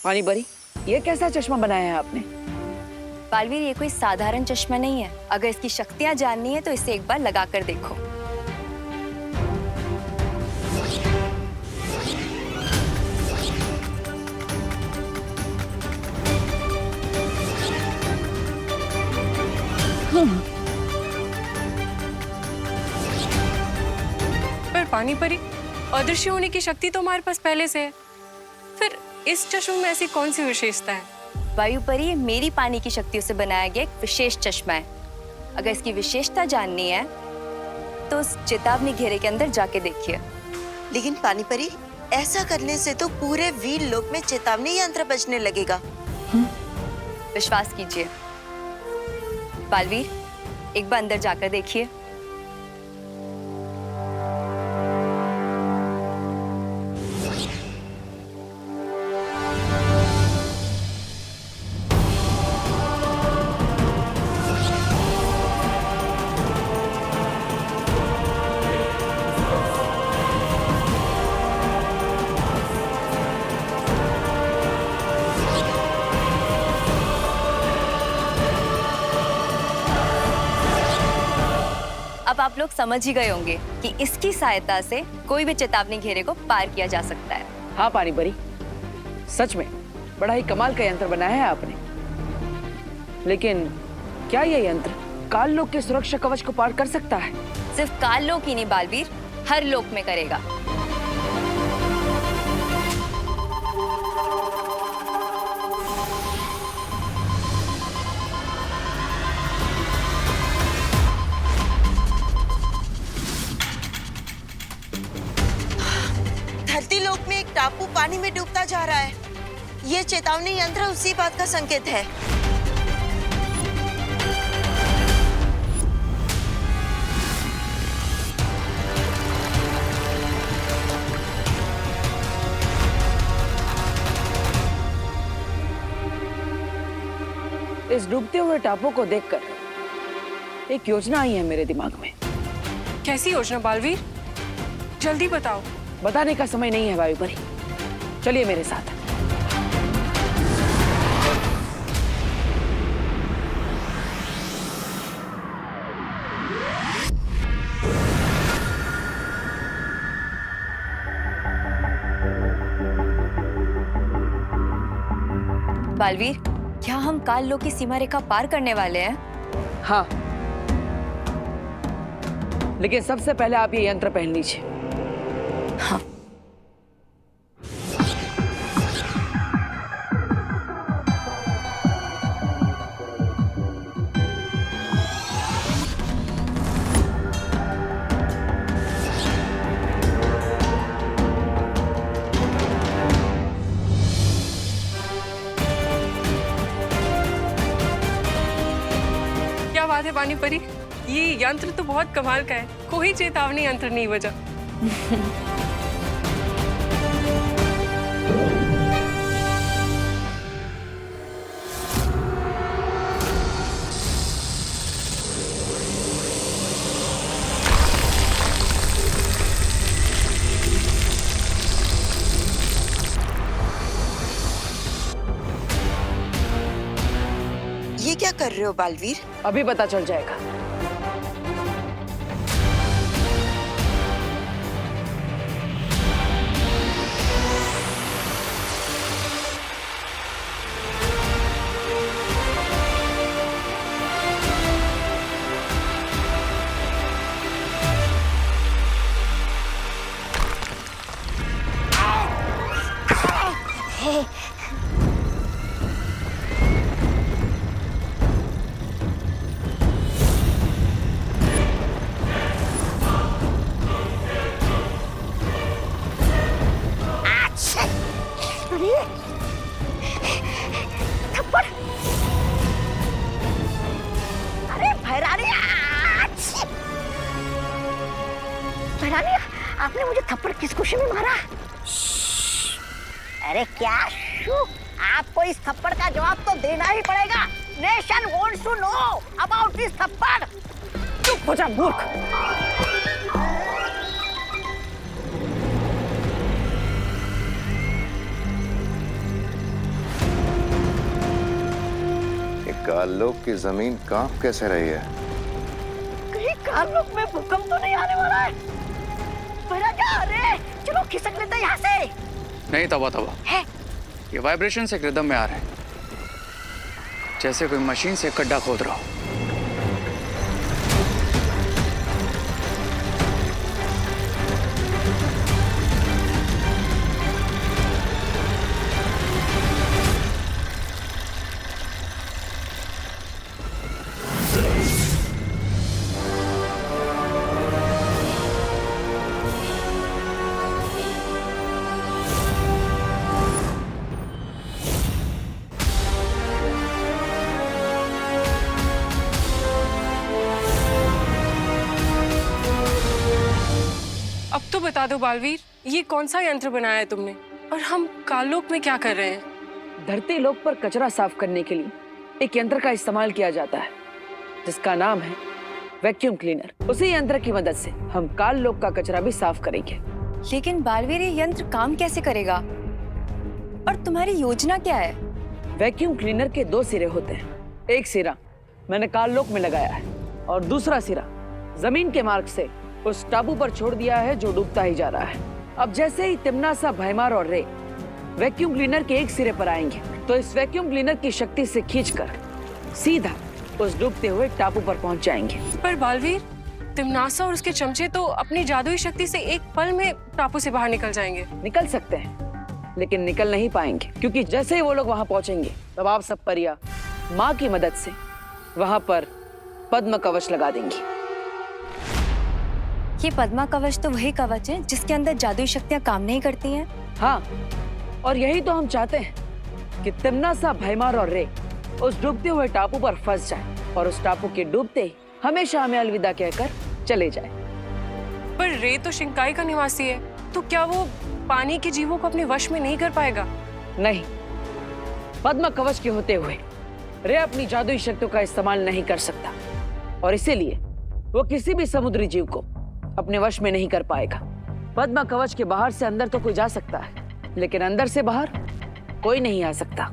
पानी परी, ये कैसा चश्मा बनाया है आपने? बालवीर, ये कोई साधारण चश्मा नहीं है। अगर इसकी शक्तियां जाननी है तो इसे एक बार लगा कर देखो। पर पानी परी, अदृश्य होने की शक्ति तो हमारे पास पहले से है। फिर इस चश्मे में ऐसी कौन सी विशेषता है? वायु परी, ये मेरी पानी की शक्तियों से बनाया गया एक विशेष चश्मा है। अगर इसकी विशेषता जाननी है तो उस चेतावनी घेरे के अंदर जाके देखिए। लेकिन पानी परी, ऐसा करने से तो पूरे वीर लोक में चेतावनी यंत्र बजने लगेगा। विश्वास कीजिए बालवीर, एक बार अंदर जाकर देखिए। अब आप लोग समझ ही गए होंगे कि इसकी सहायता से कोई भी चेतावनी घेरे को पार किया जा सकता है। हाँ पानी परी, सच में बड़ा ही कमाल का यंत्र बनाया है आपने। लेकिन क्या ये यंत्र काल लोक के सुरक्षा कवच को पार कर सकता है? सिर्फ काल लोक ही नहीं बालवीर, हर लोक में करेगा। धरती लोक में एक टापू पानी में डूबता जा रहा है। ये चेतावनी यंत्र उसी बात का संकेत है। इस डूबते हुए टापू को देखकर एक योजना आई है मेरे दिमाग में। कैसी योजना बालवीर? जल्दी बताओ। बताने का समय नहीं है वायु परी, चलिए मेरे साथ। बालवीर, क्या हम काल लोक की सीमा रेखा पार करने वाले हैं? हाँ, लेकिन सबसे पहले आप ये यंत्र पहन लीजिए। हाँ। क्या बात है पानी परी, ये यंत्र तो बहुत कमाल का है। कोई चेतावनी यंत्र नहीं बजा। ये क्या कर रहे हो बालवीर? अभी पता चल जाएगा। थप्पड़! अरे भैरानिया! भैरानिया, आपने मुझे थप्पड़ किस खुशी में मारा? अरे क्या शू? आपको इस थप्पड़ का जवाब तो देना ही पड़ेगा। Nation wants to know about this थप्पड़। चुप हो जा मूर्ख। कालोक की जमीन कांप कैसे रही है? कहीं कालोक में भूकंप तो नहीं आने वाला है? महाराजा, अरे चलो खिसक लेते हैं यहाँ से। नहीं तबा तबा, है? ये वाइब्रेशन से रिदम में आ रहे हैं, जैसे कोई मशीन से गड्ढा खोद रहा हो। अब तो बता दो बालवीर, ये कौन सा यंत्र बनाया है तुमने और हम कालोक में क्या कर रहे हैं? धरती लोक पर कचरा साफ करने के लिए एक यंत्र का इस्तेमाल किया जाता है जिसका नाम है वैक्यूम क्लीनर। उसी यंत्र की मदद से हम काल लोक का कचरा भी साफ करेंगे। लेकिन बालवीर, ये यंत्र काम कैसे करेगा और तुम्हारी योजना क्या है? वैक्यूम क्लीनर के 2 सिरे होते हैं। एक सिरा मैंने काल लोक में लगाया है और दूसरा सिरा जमीन के मार्ग से उस टापू पर छोड़ दिया है जो डूबता ही जा रहा है। अब जैसे ही तिम्नासा, भैमार और रे वैक्यूम क्लीनर के एक सिरे पर आएंगे तो इस वैक्यूम क्लीनर की शक्ति से खींचकर सीधा उस डूबते हुए टापू पर पहुंच जाएंगे। पर बालवीर, तिम्नासा और उसके चमचे तो अपनी जादुई शक्ति से एक पल में टापू से बाहर निकल जाएंगे। निकल सकते हैं लेकिन निकल नहीं पाएंगे, क्योंकि जैसे ही वो लोग वहां पहुंचेंगे तब आप सब परियां माँ की मदद से वहां पर पद्म कवच लगा देंगी। ये पद्मा कवच तो वही कवच है जिसके अंदर जादुई शक्तियां काम नहीं करती हैं। हाँ, और यही तो हम चाहते हैं कि तिम्नासा, भैमार और रे उस डूबते हुए टापू पर फंस जाए और उस टापू के डूबते ही हमेशा हमें अलविदा कहकर चले जाए। पर रे तो शिंकाई का निवासी है, तो क्या वो पानी के जीवों को अपने वश में नहीं कर पाएगा? नहीं, पद्म कवच के होते हुए रे अपनी जादुई शक्तियों का इस्तेमाल नहीं कर सकता और इसीलिए वो किसी भी समुद्री जीव को अपने वश में नहीं कर पाएगा। पद्म कवच के बाहर से अंदर तो कोई जा सकता है, लेकिन अंदर से बाहर कोई नहीं आ सकता।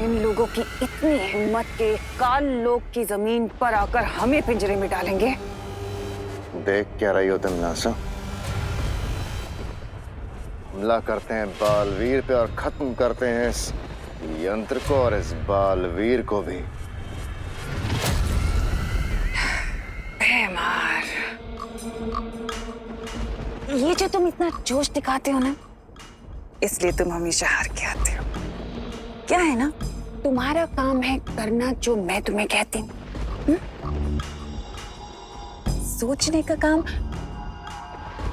इन लोगों की इतनी हिम्मत के काल लोक की जमीन पर आकर हमें पिंजरे में डालेंगे। देख क्या रही हो तिम्नासा? हमला करते हैं बालवीर पे और खत्म करते हैं इस यंत्र को और इस बालवीर को भी। भैमार, ये जो तुम इतना जोश दिखाते हो ना, इसलिए तुम हमेशा हार के आते हो। क्या है ना, तुम्हारा काम है करना जो मैं तुम्हें कहती हूँ। सोचने का काम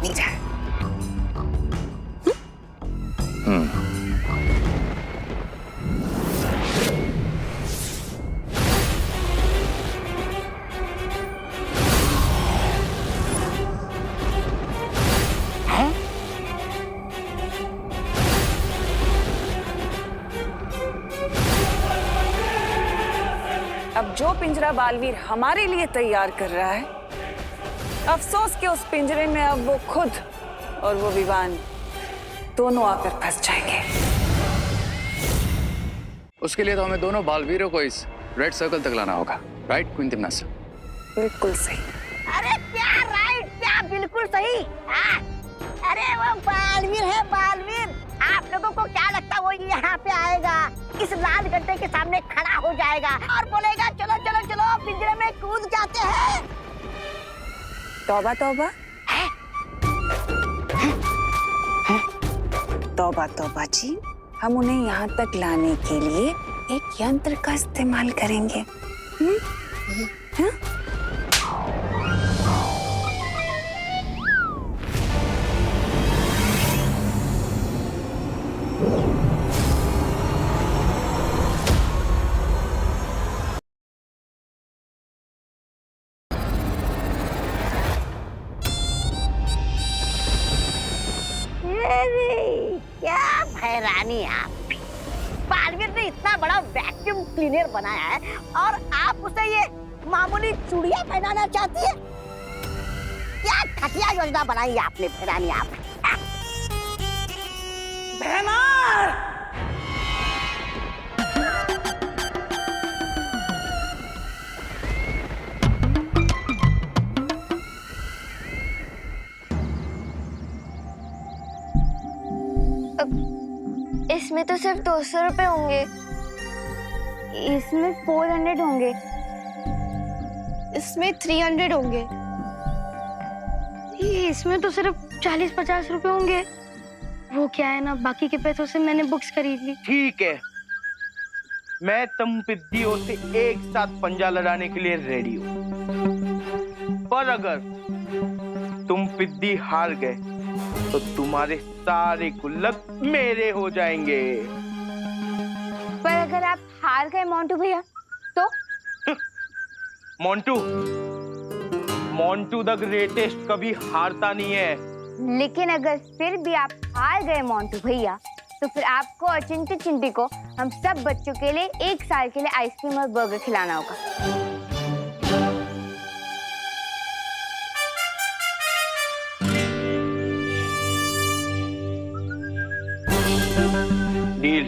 मेरा है। अब जो पिंजरा बालवीर हमारे लिए तैयार कर रहा है, अफसोस कि उस पिंजरे में अब वो खुद और वो विवान दोनों आकर फंस जाएंगे। उसके लिए तो हमें दोनों बालवीरों को इस रेड सर्कल तक लाना होगा, राइट क्वीन तिम्नासा? बिल्कुल सही। अरे क्या राइट, क्या बिल्कुल सही। अरे वो बालवीर है, बालवीर। आप लोगों को क्या लगता वो यहाँ पे आएगा, इस लाल गड्ढे के सामने खड़ा हो जाएगा और बोलेगा चलो चलो चलो पिंजरे में कूद जाते हैं? तौबा तौबा है? तौबा तौबा जी, हम उन्हें यहाँ तक लाने के लिए एक यंत्र का इस्तेमाल करेंगे। क्या भैरानी आप! बालवीर ने इतना बड़ा वैक्यूम क्लीनर बनाया है और आप उसे ये मामूली चूड़ियां पहनाना चाहती है? क्या घटिया योजना बनाई है आपने भैरानी आप। इसमें तो सिर्फ 200 रुपए होंगे, इसमें 400 होंगे, इसमें 300 होंगे, इसमें तो सिर्फ 40-50 रुपए होंगे। वो क्या है ना, बाकी के पैसों से मैंने बुक्स खरीद ली। ठीक है, मैं तुम पिद्दियों से एक साथ पंजा लड़ाने के लिए रेडी हूँ, पर अगर तुम पिद्दी हार गए तो तुम्हारे सारे गुल्लक मेरे हो जाएंगे। पर अगर आप हार गए मोंटू भैया तो? मोंटू द ग्रेटेस्ट कभी हारता नहीं है। लेकिन अगर फिर भी आप हार गए मोंटू भैया तो फिर आपको और चिंटी चिंटी को हम सब बच्चों के लिए 1 साल के लिए आइसक्रीम और बर्गर खिलाना होगा। डील।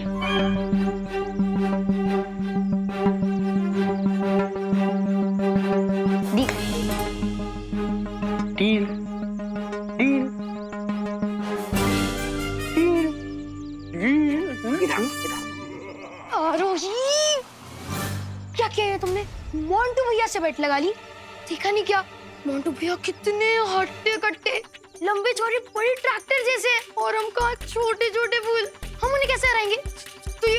डील। डील। आरोही, क्या किया है तुमने? मोंटू भैया से बेट लगा ली? देखा नहीं क्या? मोंटू भैया कितने हट्टे कट्टे, लंबे चौड़े बड़े ट्रैक्टर जैसे, और हम कहाँ छोटे छोटे फूल, हम उन्हें कैसे हराएंगे? तो ये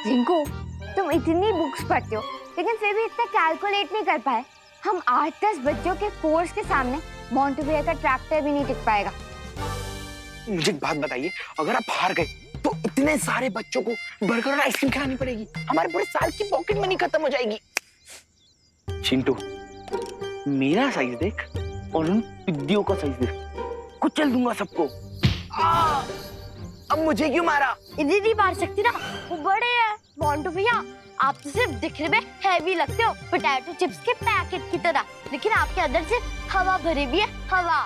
रिंकू, तुम इतनी बुक्स पढ़ते हो लेकिन फिर भी इतना कैलकुलेट नहीं कर पाए। हम 8-10 बच्चों के फोर्स के सामने मोंटू भैया का ट्रैक्टर भी नहीं टिक पाएगा। मुझे एक बात बताइए, अगर आप हार गए तो इतने सारे बच्चों को बर्गर और आइसक्रीम खिलानी पड़ेगी, हमारे पूरे साल की पॉकेट मनी खत्म हो जाएगी। चिंटू, मेरा साइज देख और उन पिद्दियों का साइज देख, कुचल दूंगा सबको। अब मुझे क्यों मारा? इन्हें नहीं मार सकती ना, वो बड़े हैं। मोंटू भैया, आप तो सिर्फ दिखने में हैवी लगते हो, पोटैटो चिप्स के पैकेट की तरह, लेकिन आपके अंदर से हवा भरी भी है, हवा।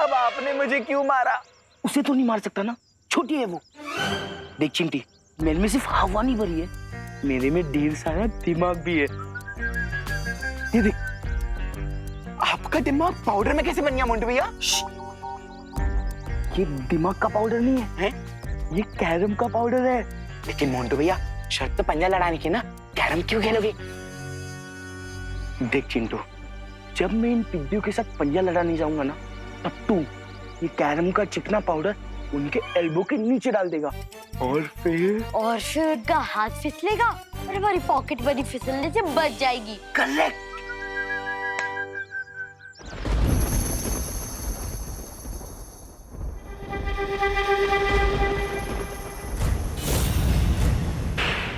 अब आपने मुझे क्यों मारा? उसे तो नहीं मार सकता ना, छोटी है वो। देख चिंटी, मेरे में सिर्फ हवा नहीं भरी है, मेरे में ढेर सारा दिमाग भी है। ये देख, आपका दिमाग पाउडर में कैसे बन गया मोंटू भैया? ये दिमाग का पाउडर नहीं है, ये कैरम का पाउडर है। लेकिन मोंटू भैया, शर्त तो पंजा लड़ाने की ना, कैरम क्यों खेलोगे? देख चिंटू, जब मैं इन पिद्दियों के साथ पंजा लड़ाने जाऊंगा ना, तब तू ये कैरम का चिकना पाउडर उनके एल्बो के नीचे डाल देगा और फिर उनका हाथ फिसलेगा और हमारी पॉकेट मनी फिसलने से बच जाएगी। करेक्ट।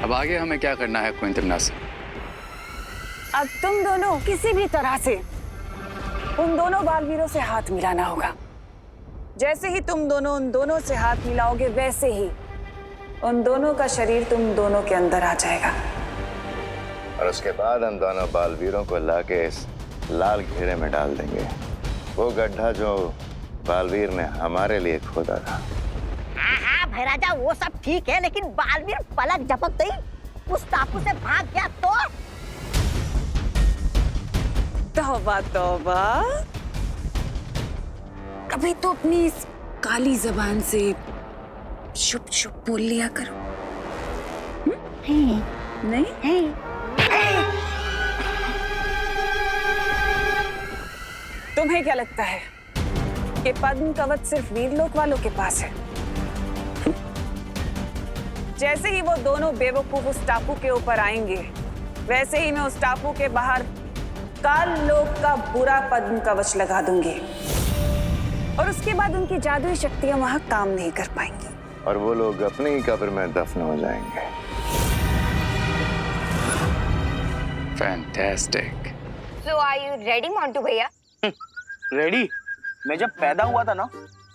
अब आगे हमें क्या करना है क्विंटनास? अब तुम दोनों किसी भी तरह से उन दोनों बालवीरों से हाथ मिलाना होगा। जैसे ही तुम दोनों उन दोनों से हाथ मिलाओगे, वैसे ही उन दोनों का शरीर तुम दोनों के अंदर आ जाएगा। और उसके बाद हम दोनों बालवीरों को लाके इस लाल घेरे में डाल देंगे, वो गड्ढा जो बालवीर ने हमारे लिए खोदा था। हाँ भैराजा, वो सब ठीक है, लेकिन बालवीर पलक झपकते ही उस टापू से भाग गया तो? तौबा तौबा, कभी तो अपनी इस काली जबान से शुभ शुभ बोल लिया करो। नहीं? तुम्हें क्या लगता है कि पद्म कवच सिर्फ वीरलोक वालों के पास है? जैसे ही वो दोनों बेवकूफ उस टापू के ऊपर आएंगे, वैसे ही मैं उस टापू के बाहर काल लोक का बुरा पद्म कवच लगा दूंगी और उसके बाद उनकी जादुई शक्तियां वहां काम नहीं कर पाएंगी और वो लोग अपनी ही कब्र में दफन हो जाएंगे। Fantastic. So are you ready Montu भैया? रेडी? मैं जब पैदा हुआ था ना,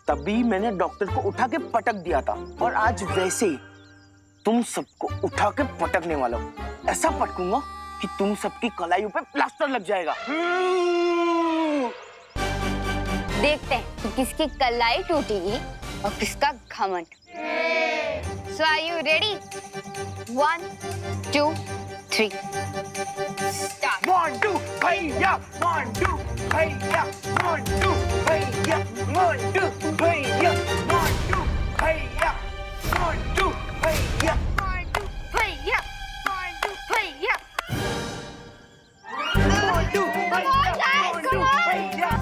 तभी मैंने डॉक्टर को उठा के पटक दिया था और आज वैसे ही तुम सबको उठा के पटकने वाला हूँ। ऐसा पटकूंगा कि तुम सबकी कलाइयों पे प्लास्टर लग जाएगा। देखते हैं कि किसकी कलाई टूटेगी और किसका घमंड। सो आर यू रेडी? 1 2 3 स्टार्ट। 1 2 भैया 1 2 भैया 1 2 भैया 1 2 भैया 1 2 भैया 1 2 भैया 1 2 भैया 1 2 भैया 1 2 भैया।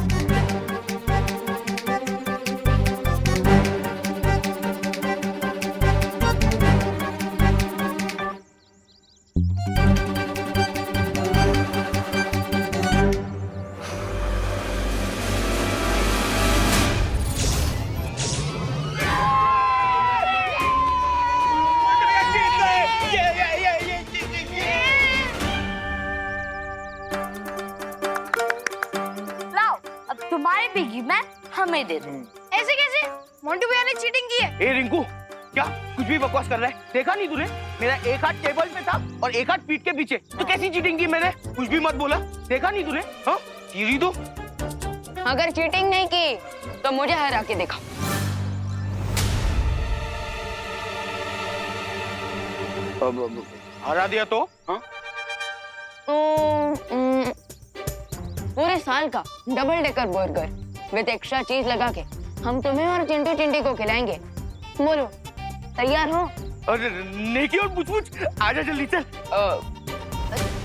लाओ, अब तुम्हारी पिगी मैं हमें दे दो। ऐसे कैसे? मोंटू भैया ने चीटिंग की है। ए रिंकू, क्या कुछ भी बकवास कर रहा है? देखा नहीं तूने? मेरा एक हाथ टेबल पे था और एक हाथ पीठ के पीछे। तो कैसी चीटिंग की मैंने? कुछ भी मत बोला। देखा नहीं तूने? हाँ, चीरी दो। अगर चीटिंग नहीं की तो मुझे हरा के दिखा। हरा दिया तो? हाँ? पूरे साल का double decker burger with extra चीज लगा के हम तुम्हें और चिंटू चिंटी को खिलाएंगे। बोलो, तैयार हो? अरे नेकी और पूछ आजा जल्दी चल।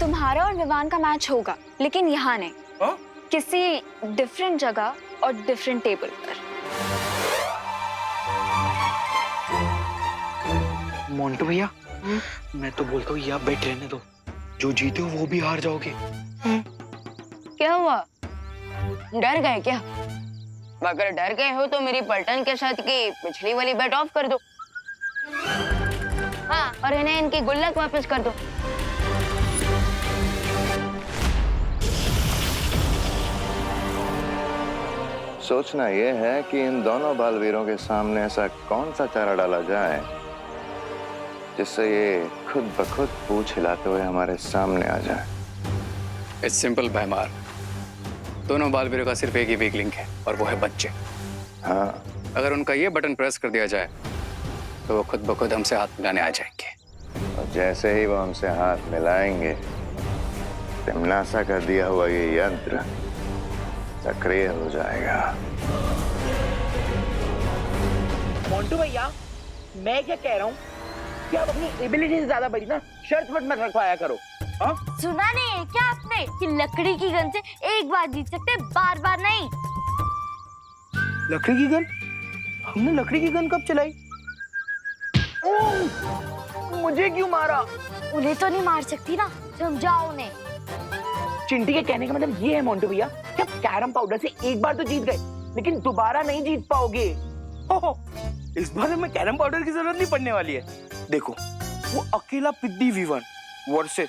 तुम्हारा और विवान का मैच होगा, लेकिन यहाँ नहीं। हाँ? किसी डिफरेंट जगह और डिफरेंट टेबल पर। मोंटू भैया, मैं तो बोलता हूँ यहाँ बैठ रहने दो। जो जीते हो वो भी हार जाओगे। क्या हुआ? डर गए क्या? अगर डर गए हो तो मेरी पलटन के साथ की पिछली वाली बेट ऑफ कर दो। हाँ, और इन्हें इनकी गुल्लक वापस कर दो। सोचना यह है कि इन दोनों बालवीरों के सामने ऐसा कौन सा चारा डाला जाए जिससे ये खुद ब खुद पूंछ हिलाते हुए हमारे सामने आ जाए। इट्स सिंपल भैमार। दोनों बालवीरों का सिर्फ एक ही वीक लिंक है और वो है बच्चे। हाँ, अगर उनका ये बटन प्रेस कर दिया जाए तो वो खुद ब खुद हमसे हाथ मिलाने आ जाएंगे। और जैसे ही वो हमसे हाथ मिलाएंगे, तिमनासा का दिया हुआ ये यंत्र सक्रिय हो जाएगा। मोंटू भैया, मैं क्या कह रहा हूँ कि आप अपनी एबिलिटी से ज्यादा बड़ी ना शर्त मत रखवाया करो। हाँ? सुना नहीं है क्या आपने कि लकड़ी की गन से एक बार जीत सकते, बार बार नहीं। लकड़ी की गन? हमने लकड़ी की गन कब चलाई? मुझे क्यों मारा? उन्हें तो नहीं मार सकती ना, समझाओ उन्हें। चिंटी के कहने का मतलब ये है मोंटू भैया कि आप कैरम पाउडर से एक बार तो जीत गए, लेकिन दोबारा नहीं जीत पाओगे। ओहो, इस बार हमें कैरम पाउडर की जरूरत नहीं पड़ने वाली है। देखो, वो अकेला पिद्दी Vivan versus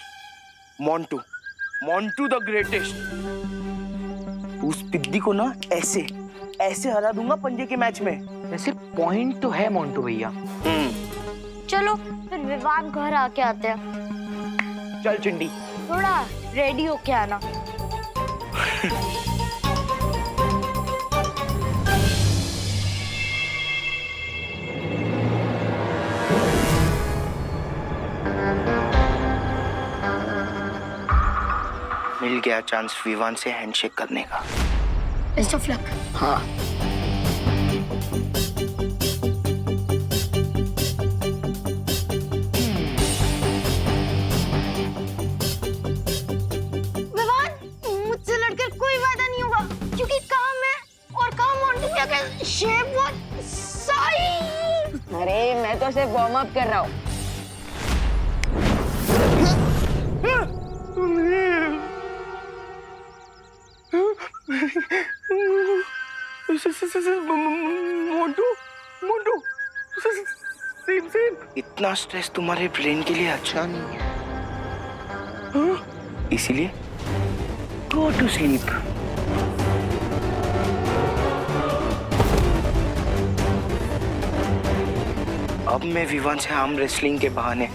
Montu the greatest. उस पिद्दी को ना ऐसे ऐसे हरा दूंगा पंजे के मैच में। वैसे पॉइंट तो है मोंटू भैया। चलो फिर विवान घर आके आते हैं। चल चिंटी। थोड़ा रेडी होके आना। मिल गया चांस विवान से हैंडशेक करने का। Best of luck. हाँ। विवान, मुझसे लड़कर कोई वादा नहीं होगा, क्योंकि काम है और काम मोंटू भैया का शेप बहुत सही। अरे मैं तो सिर्फ वार्म अप कर रहा हूँ। मोंटू सेम। इतना स्ट्रेस तुम्हारे ब्रेन के लिए अच्छा नहीं है। हाँ? इसीलिए गो टू स्लीप। अब मैं विवान से आर्म रेसलिंग के बहाने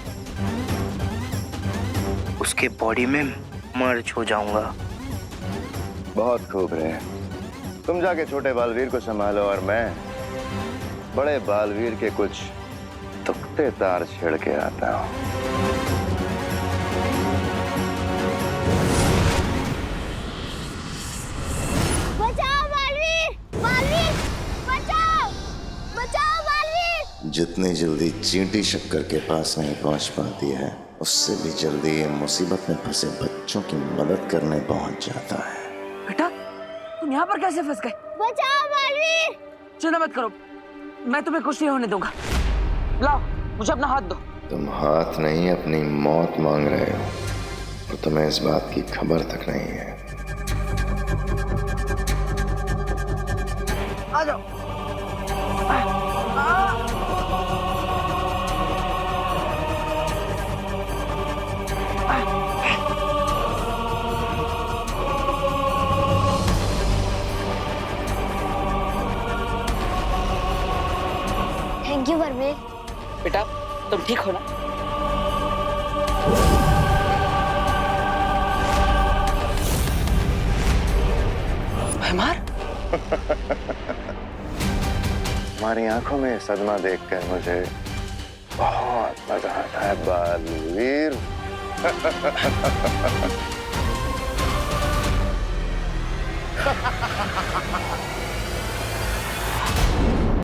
उसके बॉडी में मर्ज हो जाऊंगा। बहुत खूब रहे। तुम जाके छोटे बालवीर को संभालो और मैं बड़े बालवीर के कुछ तुक्ते तार छेड़ के आता हूँ। बचाओ बालवीर, बालवीर, बचाओ, बचाओ बालवीर। जितनी जल्दी चींटी शक्कर के पास नहीं पहुंच पाती है, उससे भी जल्दी ये मुसीबत में फंसे बच्चों की मदद करने पहुंच जाता है। बेटा तुम यहाँ पर कैसे फंस गए? बचाओ बालवीर। चिंता मत करो, मैं तुम्हें कुछ नहीं होने दूंगा। लाओ मुझे अपना हाथ दो। तुम हाथ नहीं अपनी मौत मांग रहे हो, तो तुम्हें इस बात की खबर तक नहीं है। आ जाओ। Thank you Balbir. बेटा तुम ठीक हो ना? मार तुम्हारी आंखों में सदमा देखकर मुझे बहुत मजा आता है बालवीर।